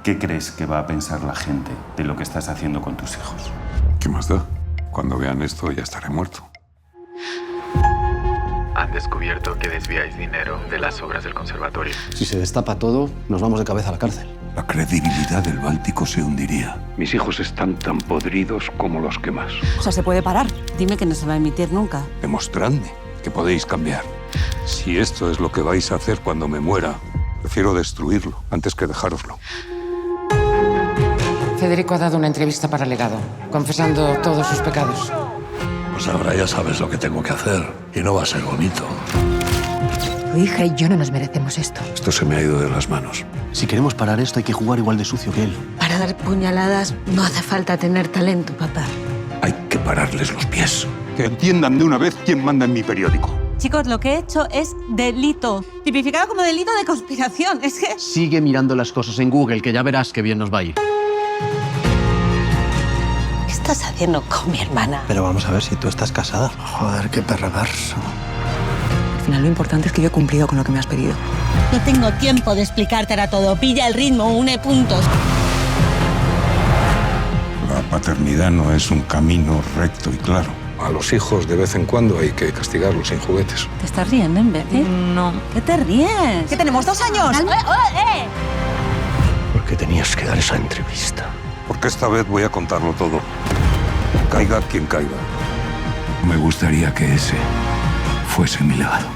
¿Qué crees que va a pensar la gente de lo que estás haciendo con tus hijos? ¿Qué más da? Cuando vean esto ya estaré muerto. Han descubierto que desviáis dinero de las obras del conservatorio. Si se destapa todo, nos vamos de cabeza a la cárcel. La credibilidad del Báltico se hundiría. Mis hijos están tan podridos como los que más. O sea, ¿se puede parar? Dime que no se va a emitir nunca. Demostradme que podéis cambiar. Si esto es lo que vais a hacer cuando me muera, prefiero destruirlo antes que dejároslo. Federico ha dado una entrevista para Legado, confesando todos sus pecados. Pues ahora ya sabes lo que tengo que hacer y no va a ser bonito. Tu hija y yo no nos merecemos esto. Esto se me ha ido de las manos. Si queremos parar esto, hay que jugar igual de sucio que él. Para dar puñaladas no hace falta tener talento, papá. Hay que pararles los pies. Que entiendan de una vez quién manda en mi periódico. Chicos, lo que he hecho es delito. Tipificado como delito de conspiración. Es que... Sigue mirando las cosas en Google, que ya verás qué bien nos va a ir. ¿Qué estás haciendo con mi hermana? Pero vamos a ver si tú estás casada. Joder, qué perverso. Al final lo importante es que yo he cumplido con lo que me has pedido. No tengo tiempo de explicártela todo. Pilla el ritmo, une puntos. La paternidad no es un camino recto y claro. A los hijos de vez en cuando hay que castigarlos sin juguetes. ¿Te estás riendo, imbécil? No. ¿Qué te ríes? ¡Que tenemos 2 años! ¿Por qué tenías que dar esa entrevista? Porque esta vez voy a contarlo todo. Caiga quien caiga. Me gustaría que ese fuese mi legado.